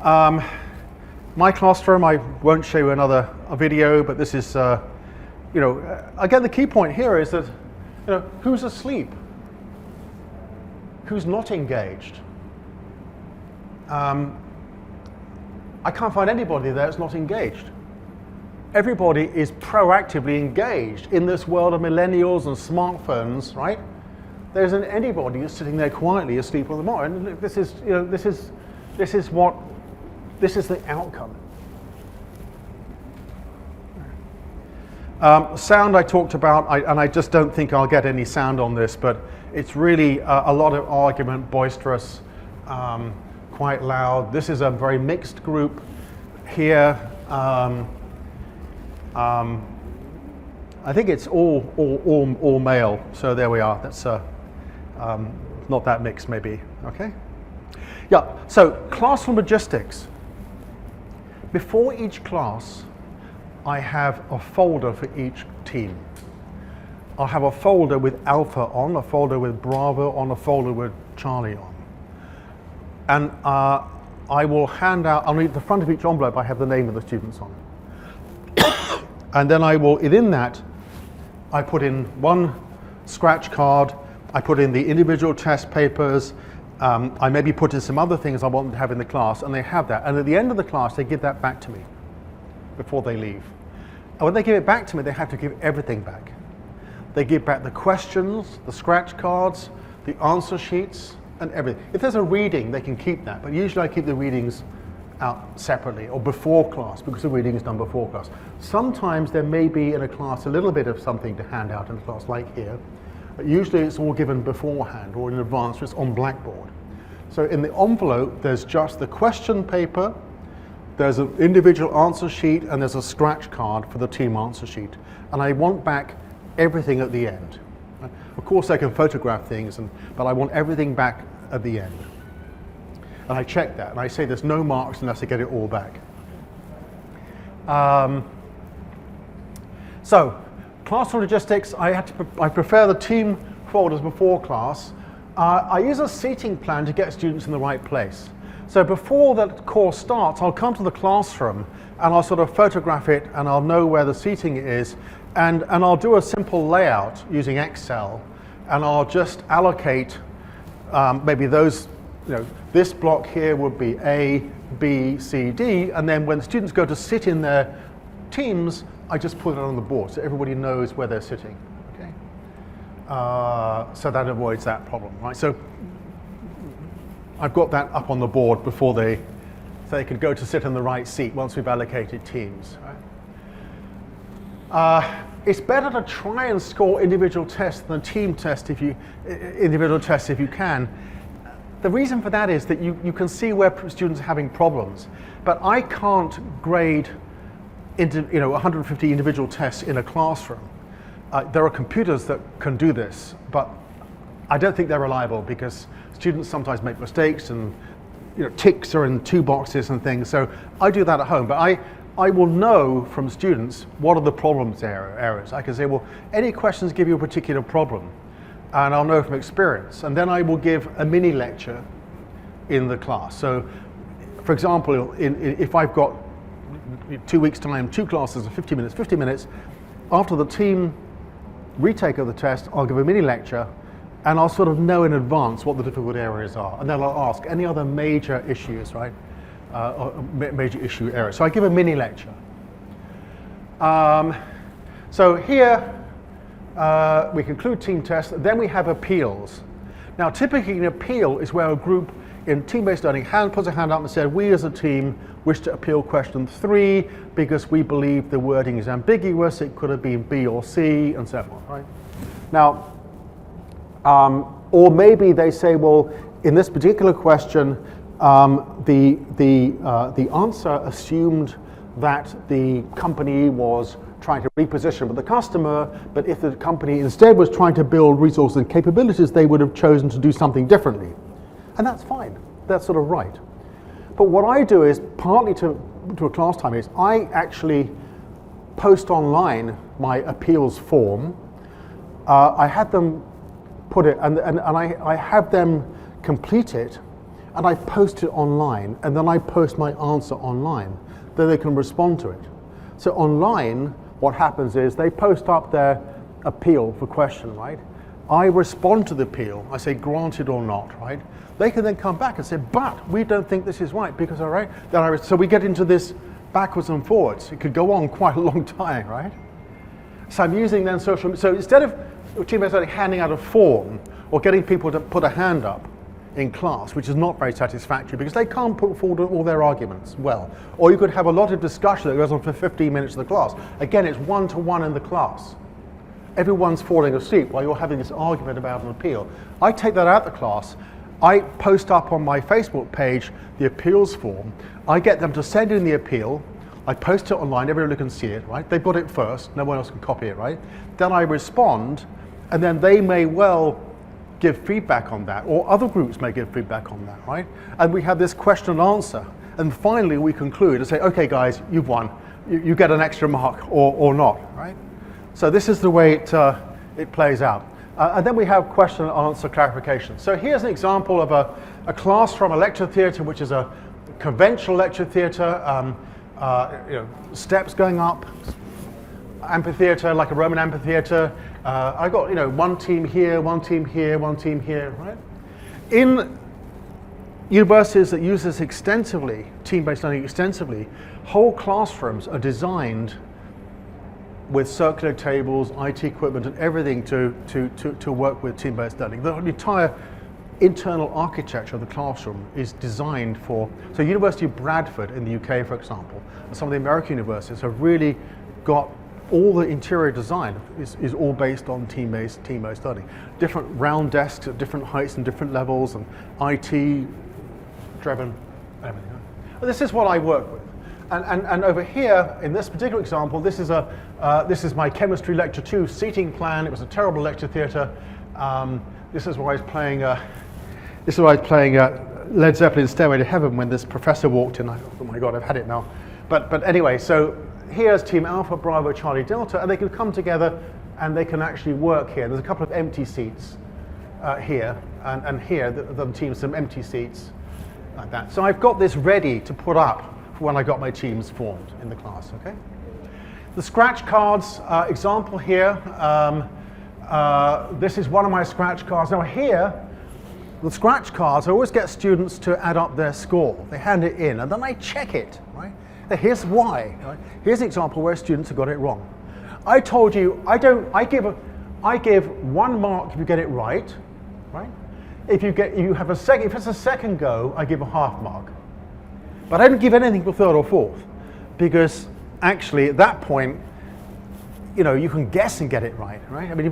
My classroom, I won't show you another video, but this is, again, the key point here is that, who's asleep? Who's not engaged? I can't find anybody there that's not engaged. Everybody is proactively engaged in this world of millennials and smartphones, right? There isn't anybody who's sitting there quietly asleep on the morning. And this is the outcome. Sound I talked about, and I just don't think I'll get any sound on this, but it's really a lot of argument, boisterous, quite loud. This is a very mixed group here. I think it's all male, so there we are. That's not that mixed, maybe. Okay. Yeah. So classroom logistics. Before each class, I have a folder for each team. I'll have a folder with Alpha on, a folder with Bravo on, a folder with Charlie on. And I will hand out, at the front of each envelope, I have the name of the students on. And then I will, within that, I put in one scratch card, I put in the individual test papers, I maybe put in some other things I want them to have in the class, and they have that. And at the end of the class, they give that back to me before they leave. And when they give it back to me, they have to give everything back. They give back the questions, the scratch cards, the answer sheets, and everything. If there's a reading, they can keep that, but usually I keep the readings out separately or before class, because the reading is done before class. Sometimes there may be in a class a little bit of something to hand out in a class, like here, but usually it's all given beforehand or in advance, it's on Blackboard. So in the envelope, there's just the question paper, there's an individual answer sheet, and there's a scratch card for the team answer sheet. And I want back everything at the end. Of course, I can photograph things, but I want everything back at the end. And I check that, and I say there's no marks unless I get it all back. So, classroom logistics, I prefer the team folders before class. I use a seating plan to get students in the right place. So before the course starts, I'll come to the classroom and I'll sort of photograph it, and I'll know where the seating is, and I'll do a simple layout using Excel, and I'll just allocate maybe those, this block here would be A, B, C, D, and then when students go to sit in their teams, I just put it on the board so everybody knows where they're sitting. Okay, so that avoids that problem, right? So I've got that up on the board before so they can go to sit in the right seat once we've allocated teams. Right? It's better to try and score individual tests than a team test if you can. The reason for that is that you can see where students are having problems, but I can't grade into 150 individual tests in a classroom. There are computers that can do this, but I don't think they're reliable because students sometimes make mistakes, and ticks are in 2 boxes and things. So I do that at home, but I will know from students what are the problems areas. I can say, well, any questions give you a particular problem, and I'll know from experience. And then I will give a mini lecture in the class. So, for example, if I've got 2 weeks' time, 2 classes of 50 minutes, after the team retake of the test, I'll give a mini lecture, and I'll sort of know in advance what the difficult areas are. And then I'll ask any other major issues, right? Major issue areas. So I give a mini lecture. So here, we conclude team tests, then we have appeals. Now, typically an appeal is where a group in team-based learning puts a hand up and says, we as a team wish to appeal question 3 because we believe the wording is ambiguous, it could have been B or C, and so forth, right? Now, or maybe they say, well, in this particular question, the answer assumed that the company was trying to reposition with the customer, but if the company instead was trying to build resources and capabilities, they would have chosen to do something differently. And that's fine, that's sort of right. But what I do is, partly to a class time, is I actually post online my appeals form. I had them put it, and I have them complete it, and I post it online, and then I post my answer online, then they can respond to it. So online, what happens is they post up their appeal for question, right? I respond to the appeal, I say granted or not, right? They can then come back and say, but we don't think this is right, because, all right, so we get into this backwards and forwards. It could go on quite a long time, right? So I'm using then social, so instead of team-based learning handing out a form or getting people to put a hand up in class, which is not very satisfactory because they can't put forward all their arguments well. Or you could have a lot of discussion that goes on for 15 minutes in the class. Again, it's one-to-one in the class. Everyone's falling asleep while you're having this argument about an appeal. I take that out of the class. I post up on my Facebook page the appeals form. I get them to send in the appeal. I post it online, everyone can see it, right? They've got it first, no one else can copy it, right? Then I respond, and then they may well give feedback on that, or other groups may give feedback on that, right? And we have this question and answer. And finally we conclude and say, okay guys, you've won. You get an extra mark or not, right? So this is the way it plays out. And then we have question and answer clarification. So here's an example of a class from a lecture theatre, which is a conventional lecture theatre, steps going up, amphitheatre, like a Roman amphitheatre. I got, one team here, one team here, one team here, right? In universities that use this extensively, team-based learning extensively, whole classrooms are designed with circular tables, IT equipment, and everything to work with team-based learning. The entire internal architecture of the classroom is designed for, so University of Bradford in the UK, for example, and some of the American universities have really got all the interior design is all based on team-based learning. Different round desks at different heights and different levels, and IT-driven, everything. But this is what I work with. And over here, in this particular example, this is my chemistry lecture 2 seating plan. It was a terrible lecture theatre. This is where I was playing Led Zeppelin's Stairway to Heaven when this professor walked in. Oh my God, I've had it now. But anyway, so here's Team Alpha, Bravo, Charlie, Delta, and they can come together and they can actually work here. There's a couple of empty seats here, and here the teams some empty seats like that. So I've got this ready to put up for when I got my teams formed in the class. Okay. The scratch cards example here. This is one of my scratch cards. Now here, the scratch cards, I always get students to add up their score. They hand it in, and then I check it. Right. Now here's why. Right? Here's an example where students have got it wrong. I told you I give 1 mark if you get it right. Right. If it's a second go, I give a half mark. But I don't give anything for third or fourth, because actually at that point, you can guess and get it right? I mean,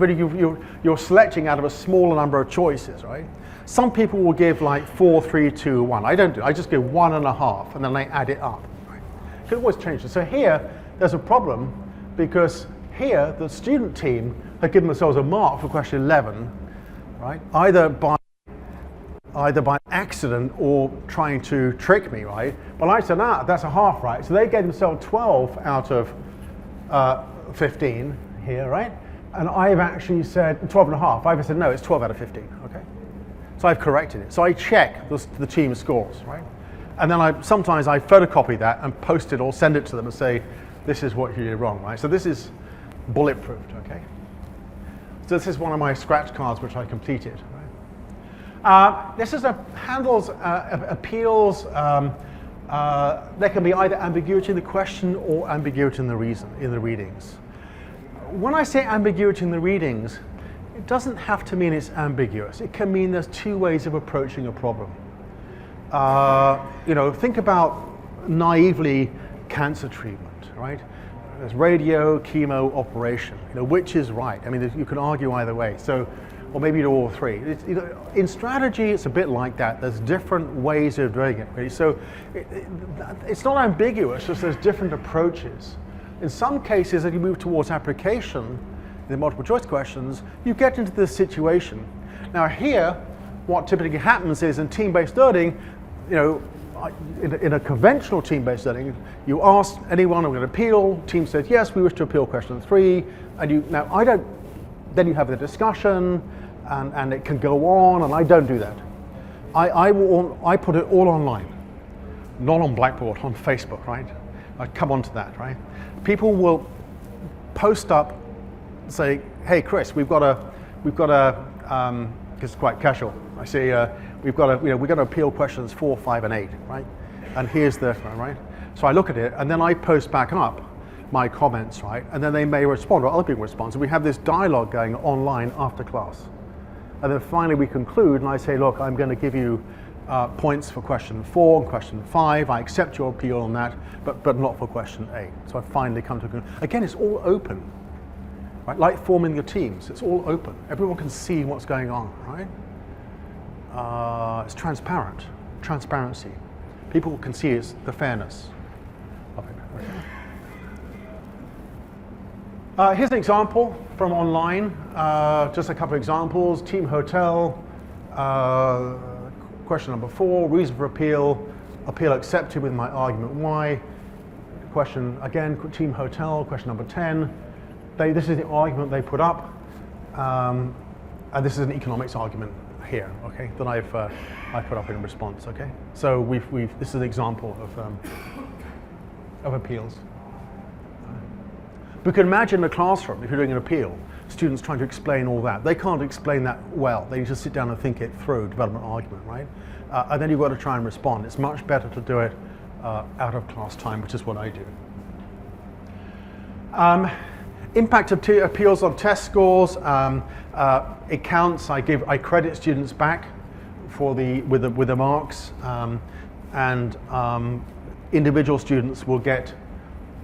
you're selecting out of a smaller number of choices, right? Some people will give like 4, 3, 2, 1. I don't do it. I just give 1.5, and then I add it up. Right? You can always change it. So here, there's a problem, because here the student team had given themselves a mark for question 11, right? Either by accident or trying to trick me, right? But I said, that's a half, right? So they gave themselves 12 out of 15 here, right? And I've actually said 12.5. I've said, no, it's 12 out of 15, okay? So I've corrected it. So I check the team scores, right? And then sometimes I photocopy that and post it or send it to them and say, this is what you did wrong, right? So this is bulletproofed, okay? So this is one of my scratch cards which I completed, right? This is handles appeals. There can be either ambiguity in the question or ambiguity in the readings. When I say ambiguity in the readings, it doesn't have to mean it's ambiguous. It can mean there's 2 ways of approaching a problem. Think about naively cancer treatment, right? There's radio, chemo, operation. Which is right? I mean, you can argue either way. So, or maybe do all 3. In strategy, it's a bit like that. There's different ways of doing it, really. So it's not ambiguous, just there's different approaches. In some cases, as you move towards application, the multiple choice questions, you get into this situation. Now here, what typically happens is in team-based learning, in a conventional team-based learning, you ask anyone who would appeal, team says, yes, we wish to appeal question 3, and then you have the discussion, and it can go on, and I don't do that. I put it all online, not on Blackboard, on Facebook, right? I come on to that, right? People will post up, say, hey Chris, we've got a, because it's quite casual. I say, we're going to appeal questions 4, 5, and 8, right? And here's the, right? So I look at it, and then I post back up my comments, right? And then they may respond, or other people respond. So we have this dialogue going online after class. And then finally we conclude, and I say, look, I'm going to give you points for question 4 and question 5. I accept your appeal on that, but not for question 8. So I finally come to a conclusion. Again, it's all open, right? Like forming your teams, it's all open. Everyone can see what's going on, right? It's transparent, transparency. People can see it's the fairness of it. Okay. Here's an example from online, just a couple of examples. Team hotel, question number 4, reason for appeal accepted with my argument why. Question, again, team hotel, question number 10. This is the argument they put up, and this is an economics argument here, okay, that I put up in response, okay? So this is an example of appeals. We can imagine a classroom, if you're doing an appeal, students trying to explain all that. They can't explain that well. They need to sit down and think it through, develop an argument, right? And then you've got to try and respond. It's much better to do it out of class time, which is what I do. Impact of appeals on test scores. It counts. I credit students back with the marks, and individual students will get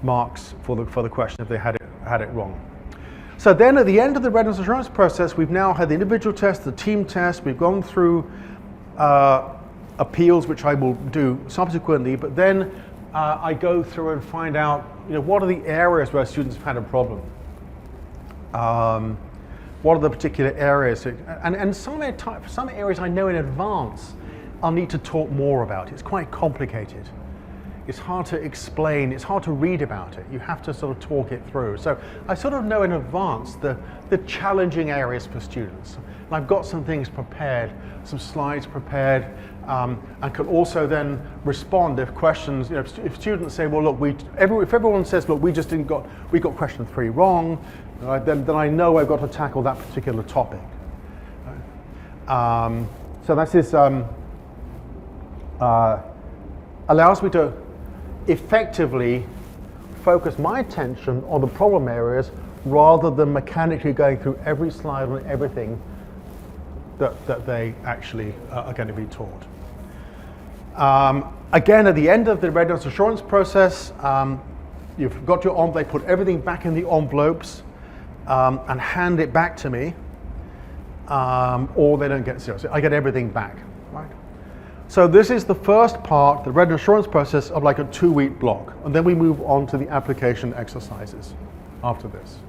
marks for the question if they had it wrong. So then at the end of the readiness assurance process, we've now had the individual test, the team test. We've gone through appeals, which I will do subsequently, but then I go through and find out, what are the areas where students have had a problem. What are the particular areas? And some areas I know in advance I'll need to talk more about. It's quite complicated. It's hard to explain, it's hard to read about it. You have to sort of talk it through. So I sort of know in advance the challenging areas for students. And I've got some things prepared, some slides prepared, and can also then respond if questions, if students say, well, look, if everyone says, look, we got question 3 wrong, then I know I've got to tackle that particular topic. So that's this, allows me to effectively focus my attention on the problem areas rather than mechanically going through every slide on everything that they actually are going to be taught. Again, at the end of the readiness assurance process, you've got your envelope, they put everything back in the envelopes and hand it back to me, or they don't get it seriously. I get everything back, right? So this is the first part, the readiness assurance process of like a 2-week block, and then we move on to the application exercises after this.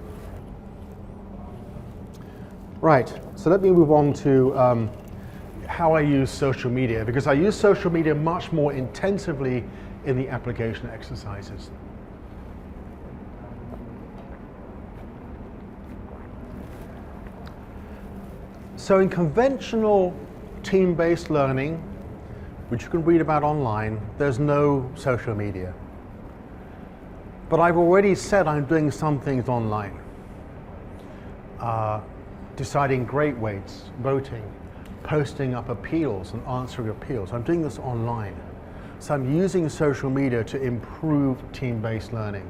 Right, so let me move on to how I use social media, because I use social media much more intensively in the application exercises. So in conventional team-based learning, which you can read about online, there's no social media. But I've already said I'm doing some things online. Deciding grade weights, voting, posting up appeals and answering appeals. I'm doing this online. So I'm using social media to improve team-based learning,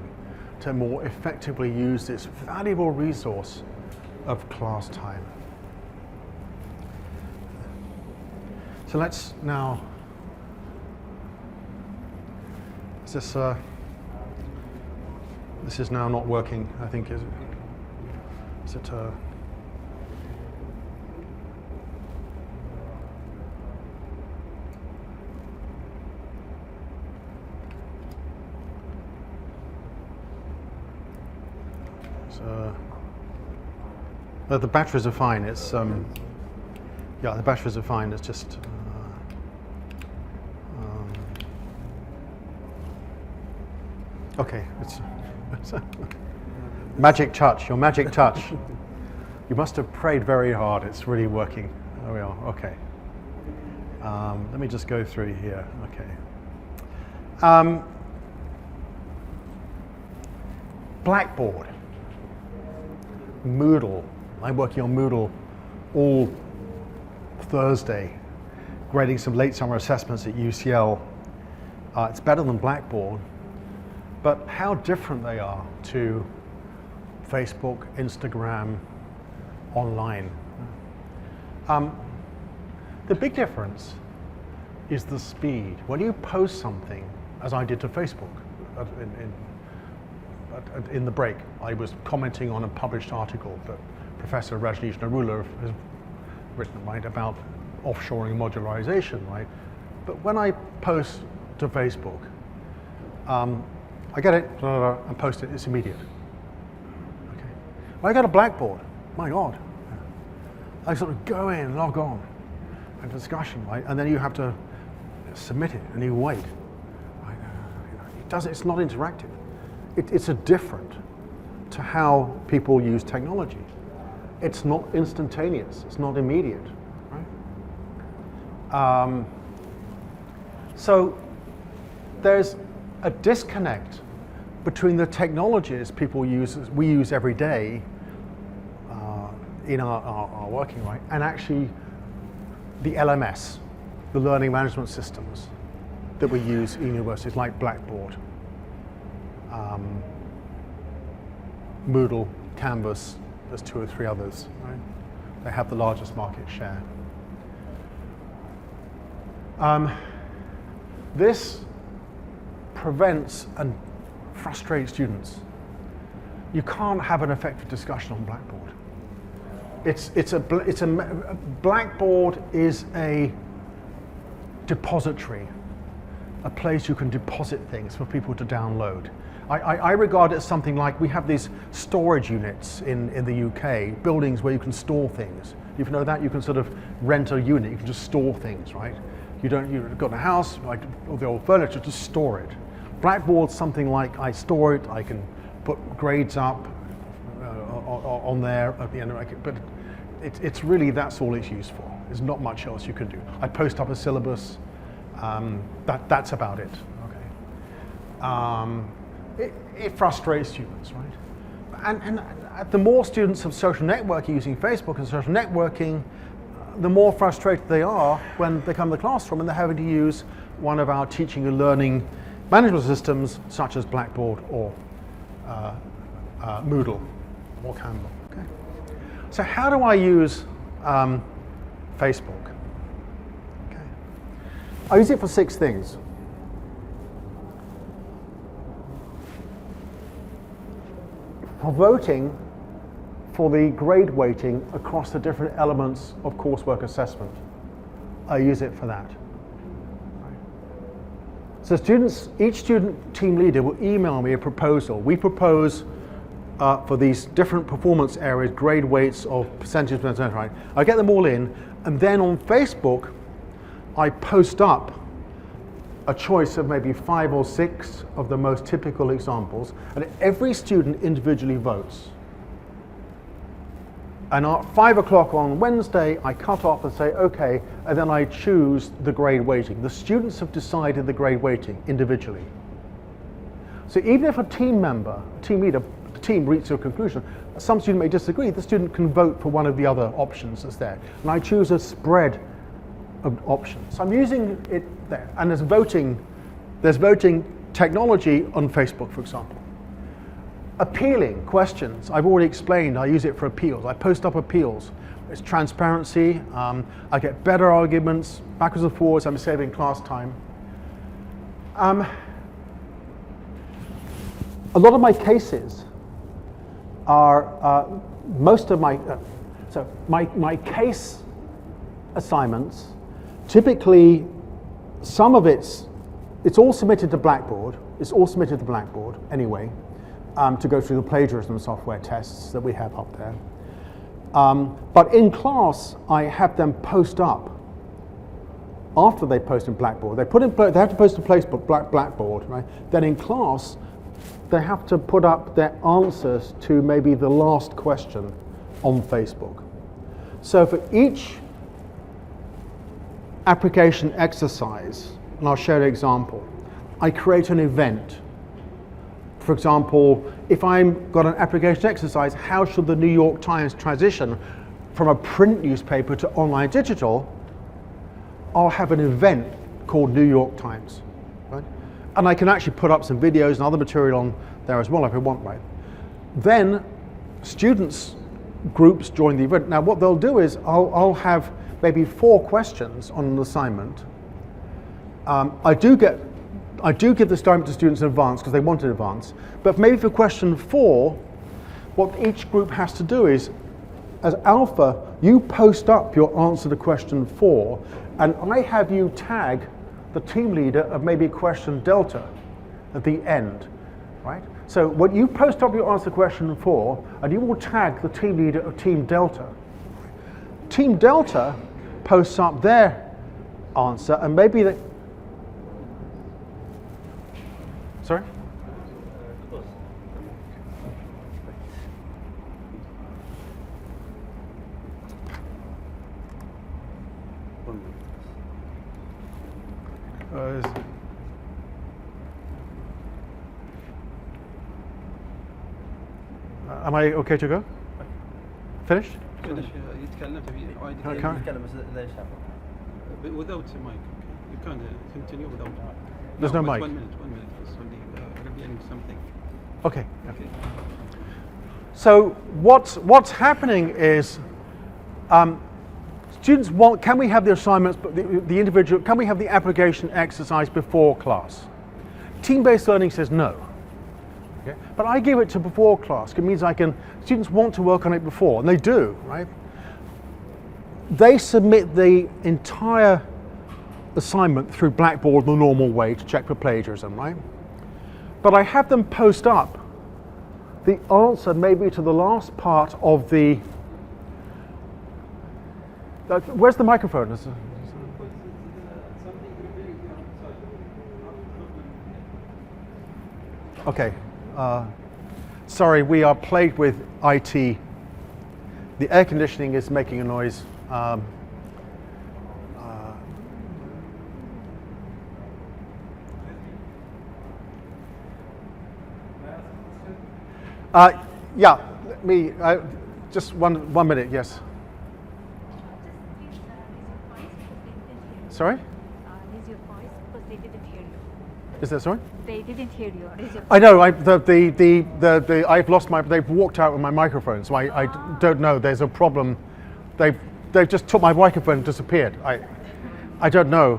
to more effectively use this valuable resource of class time. So let's now, this is now not working, I think. Is it but the batteries are fine. It's yeah, the batteries are fine. It's just okay. It's magic touch. Your magic touch. You must have prayed very hard. It's really working. There we are. Okay. Let me just go through here. Okay. Blackboard, Moodle. I'm working on Moodle all Thursday, grading some late summer assessments at UCL. It's better than Blackboard, but how different they are to Facebook, Instagram, online. The big difference is the speed. When you post something, as I did to Facebook in the break, I was commenting on a published article that Professor Rajneesh Narula has written, right, about offshoring modularization, right? But when I post to Facebook, I get it and post it, it's immediate. Okay. When I go to Blackboard, my God, I sort of go in, log on, and discussion, right? And then you have to submit it and you wait. Right? It's not interactive. It's a different to how people use technology. It's not instantaneous, it's not immediate, right? So there's a disconnect between the technologies we use every day in our working, right, and actually the LMS, the learning management systems that we use in universities like Blackboard, Moodle, Canvas, there's 2 or 3 others, right? They have the largest market share. This prevents and frustrates students. You can't have an effective discussion on Blackboard. Blackboard is a depository, a place you can deposit things for people to download. I regard it as something like, we have these storage units in the UK, buildings where you can store things. If you know that, you can sort of rent a unit, you can just store things, right? You've got a house, like all the old furniture, just store it. Blackboard's something like, I store it, I can put grades up on there at the end of it, but it's really, that's all it's used for. There's not much else you can do. I post up a syllabus, that's about it, okay? It frustrates students, right? And the more students have social networking using Facebook and social networking, the more frustrated they are when they come to the classroom and they're having to use one of our teaching and learning management systems, such as Blackboard or Moodle or Canva. Okay. So how do I use Facebook? Okay. I use it for 6 things. For voting for the grade weighting across the different elements of coursework assessment. I use it for that. So each student team leader will email me a proposal. We propose for these different performance areas, grade weights of percentage, right? I get them all in, and then on Facebook, I post up a choice of maybe 5 or 6 of the most typical examples, and every student individually votes. And at 5 o'clock on Wednesday, I cut off and say, okay, and then I choose the grade weighting. The students have decided the grade weighting individually. So even if a team leader, the team reaches a conclusion, some student may disagree, the student can vote for one of the other options that's there. And I choose a spread of options. So I'm using it there. And there's voting technology on Facebook, for example. Appealing questions, I've already explained, I use it for appeals. I post up appeals. It's transparency, I get better arguments, backwards and forwards, I'm saving class time. A lot of my cases are, my case assignments, typically some of it's all submitted to Blackboard, anyway. To go through the plagiarism software tests that we have up there. But in class, I have them post up after they post in Blackboard. They have to post to Blackboard, right? Then in class, they have to put up their answers to maybe the last question on Facebook. So for each application exercise, and I'll show an example. I create an event. For example, if I've got an application exercise, how should the New York Times transition from a print newspaper to online digital? I'll have an event called New York Times, right? And I can actually put up some videos and other material on there as well if I want, right? Then students groups join the event. Now what they'll do is I'll have maybe 4 questions on an assignment. I do give the assignment to students in advance because they want it in advance, but maybe for question 4, what each group has to do is, as alpha, you post up your answer to question 4, and I have you tag the team leader of maybe question delta at the end, right? So when you post up your answer to question 4, and you will tag the team leader of team delta. Team delta posts up their answer, and maybe they, sorry? Am I okay to go? Finish? يتكلم تبي وايد يتكلم بس ليش without mic. You can't continue without mic. There's no mic. 1 minute. Revealing something. Okay. So what's happening is students want, can we have the assignments, the individual, can we have the application exercise before class? Team-based learning says no. Okay? But I give it to before class. It means students want to work on it before, and they do, right? They submit the entire assignment through Blackboard the normal way to check for plagiarism, right? But I have them post up the answer maybe to the last part of the, where's the microphone? Okay, sorry, we are plagued with IT. The air conditioning is making a noise. Yeah, just one minute, yes. Sorry? Raise your voice because they didn't hear you. Is that sorry? They didn't hear you. Raise your voice. I know. I've lost my. They've walked out with my microphone, so I don't know. There's a problem. They've just took my microphone and disappeared. I don't know.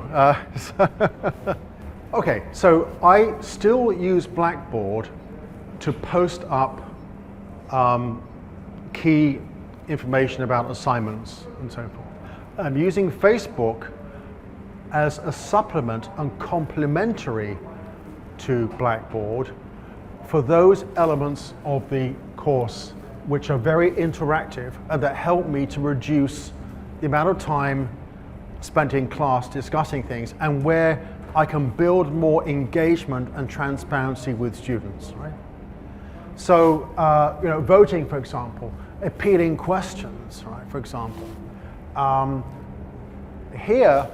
Okay, so I still use Blackboard to post up key information about assignments and so forth. I'm using Facebook as a supplement and complementary to Blackboard for those elements of the course which are very interactive and that help me to reduce the amount of time spent in class discussing things and where I can build more engagement and transparency with students, right? So, voting, for example, appealing questions, right, for example. Here,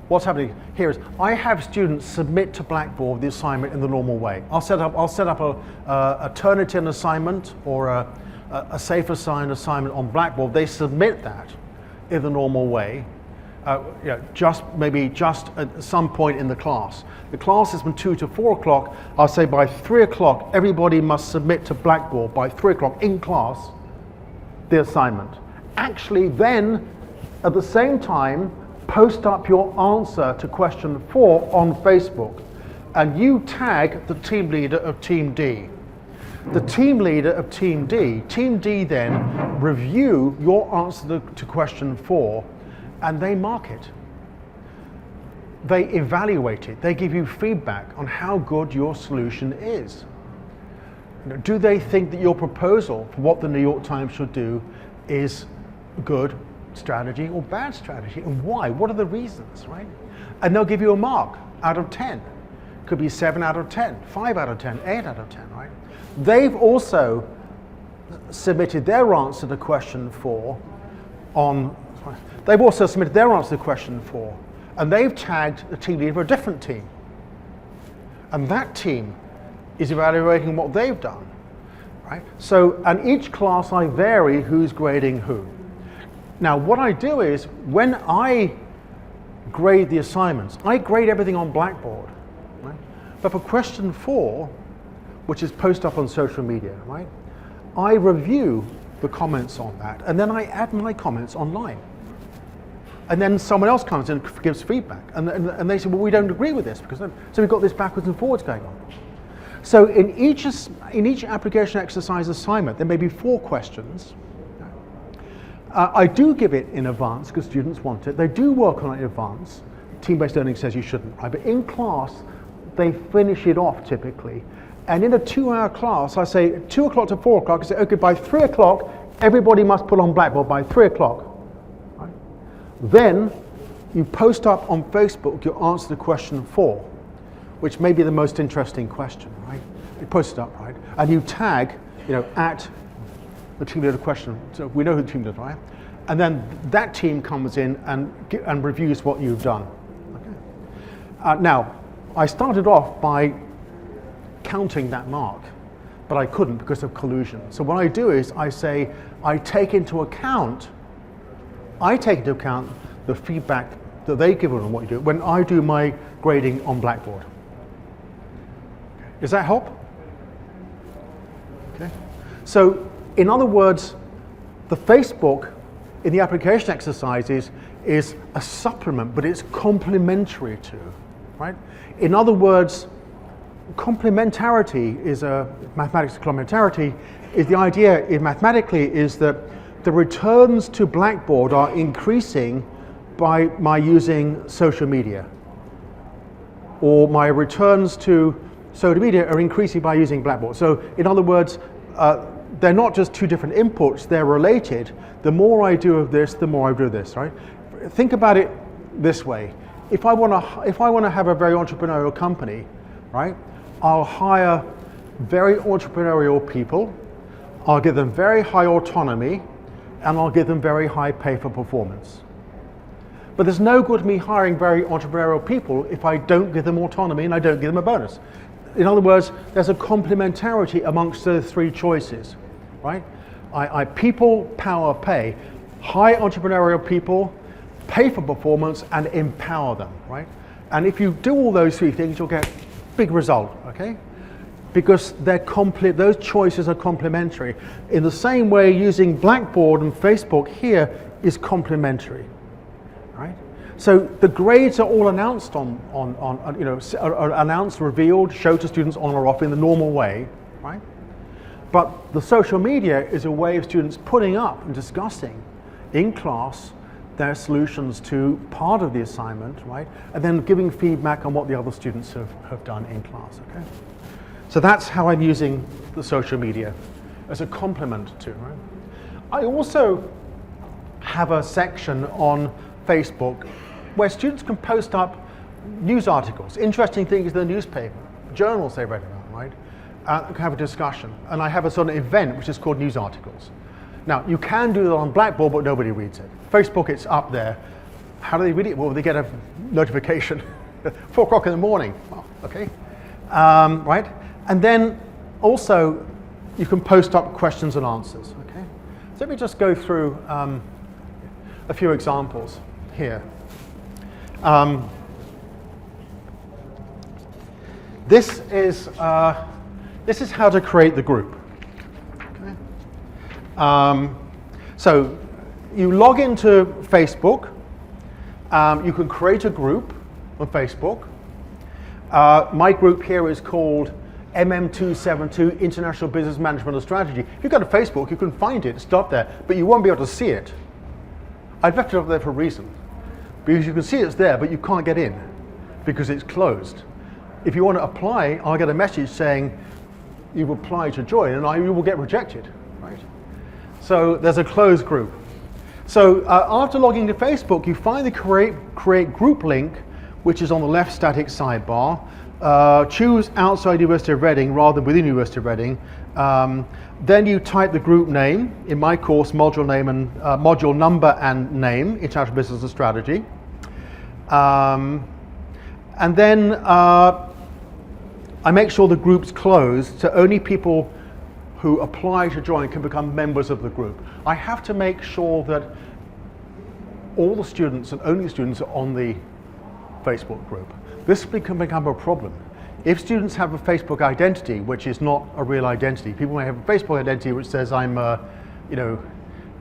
what's happening here is I have students submit to Blackboard the assignment in the normal way. I'll set up a Turnitin assignment or a safe assign assignment on Blackboard. They submit that in the normal way, just at some point in the class. The class is from 2 to 4 o'clock. I'll say by 3 o'clock, everybody must submit to Blackboard by 3 o'clock in class the assignment. Actually, then at the same time, post up your answer to question 4 on Facebook, and you tag the team leader of Team D. The team leader of Team D then review your answer to question 4, and they mark it. They evaluate it. They give you feedback on how good your solution is. Do they think that your proposal for what the New York Times should do is good strategy or bad strategy, and why? What are the reasons, right? And they'll give you a mark out of 10. Could be 7 out of 10, 5 out of 10, 8 out of 10, right? They've also submitted their answer to question 4 on, they've also submitted their answer to question 4 and they've tagged the team leader for a different team. And that team is evaluating what they've done, right? So, and each class I vary who's grading who. Now, what I do is, when I grade the assignments, I grade everything on Blackboard, right? But for question 4, which is posted up on social media, right? I review the comments on that, and then I add my comments online. And then someone else comes in and gives feedback, and they say, well, we don't agree with this, because so we've got this backwards and forwards going on. So in each application exercise assignment, there may be 4 questions. I do give it in advance because students want it. They do work on it in advance. Team-based learning says you shouldn't, right? But in class, they finish it off typically. And in a 2-hour class, I say 2 o'clock to 4 o'clock, I say, okay, by 3 o'clock, everybody must put on Blackboard by 3 o'clock. Right? Then you post up on Facebook your answer to question 4, which may be the most interesting question, right? You post it up, right? And you tag, at the team leader question, so we know who the team leader is, right? And then that team comes in and reviews what you've done. Okay. Now, I started off by counting that mark, but I couldn't because of collusion. So what I do is I say I take into account the feedback that they give on what you do when I do my grading on Blackboard. Does that help? Okay. So in other words, the Facebook in the application exercises is a supplement, but it's complementary to, right? In other words, complementarity is mathematics complementarity is the idea mathematically is that the returns to Blackboard are increasing by my using social media, or my returns to social media are increasing by using Blackboard. So in other words, they're not just 2 different inputs, they're related. The more I do of this, the more I do this, right? Think about it this way. If I want to have a very entrepreneurial company, right? I'll hire very entrepreneurial people, I'll give them very high autonomy, and I'll give them very high pay for performance. But there's no good me hiring very entrepreneurial people if I don't give them autonomy and I don't give them a bonus. In other words, there's a complementarity amongst those 3 choices, right? People, power, pay. High entrepreneurial people, pay for performance, and empower them, right? And if you do all those 3 things, you'll get big result, okay? Because those choices are complementary. In the same way, using Blackboard and Facebook here is complementary, right? So the grades are all announced are announced, revealed, shown to students on or off in the normal way, right? But the social media is a way of students putting up and discussing in class their solutions to part of the assignment, right? And then giving feedback on what the other students have done in class, okay? So that's how I'm using the social media as a complement to, right? I also have a section on Facebook where students can post up news articles, interesting things in the newspaper, journals they read about, right? Have a discussion. And I have a sort of event which is called news articles. Now, you can do that on Blackboard, but nobody reads it. Facebook, it's up there. How do they read it? Well, they get a notification, 4 o'clock in the morning. Oh, okay, right? And then also, you can post up questions and answers, okay? So let me just go through a few examples here. This is how to create the group. So you log into Facebook, you can create a group on Facebook. My group here is called MM272 International Business Management and Strategy. If you go to Facebook, you can find it, it's up there, but you won't be able to see it. I've left it up there for a reason, because you can see it's there, but you can't get in because it's closed. If you want to apply, I'll get a message saying you've applied to join, and you will get rejected. So there's a closed group. So after logging to Facebook, you find the create group link, which is on the left static sidebar. Choose outside University of Reading rather than within University of Reading. Then you type the group name, in my course, module name and module number and name, International Business and Strategy. And then I make sure the group's closed, so only people who apply to join can become members of the group. I have to make sure that all the students and only students are on the Facebook group. This can become a problem. If students have a Facebook identity, which is not a real identity, people may have a Facebook identity which says I'm, you know,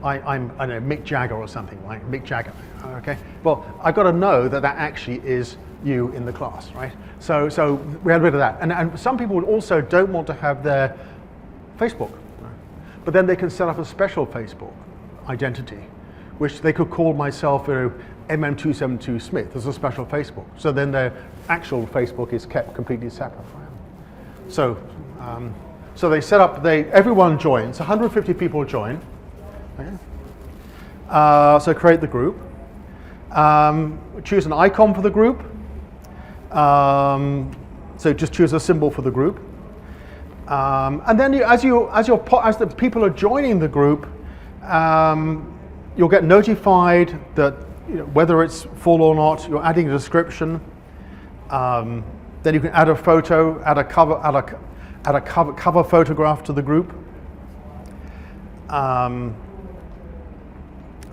I'm I don't know, Mick Jagger or something, like Mick Jagger, okay? Well, I've got to know that that actually is you in the class, right? So we had rid of that. And some people also don't want to have their Facebook, right? But then they can set up a special Facebook identity, which they could call myself, you know, MM272 Smith as a special Facebook. So then their actual Facebook is kept completely separate from them. So they set up, everyone joins, 150 people join. Okay. So create the group. Choose an icon for the group. So just choose a symbol for the group. And then as the people are joining the group, you'll get notified that, you know, whether it's full or not. You're adding a description. Then you can add a photo, add a cover photograph to the group.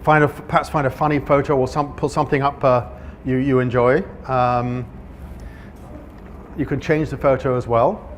Perhaps find a funny photo or put something up you enjoy. You can change the photo as well.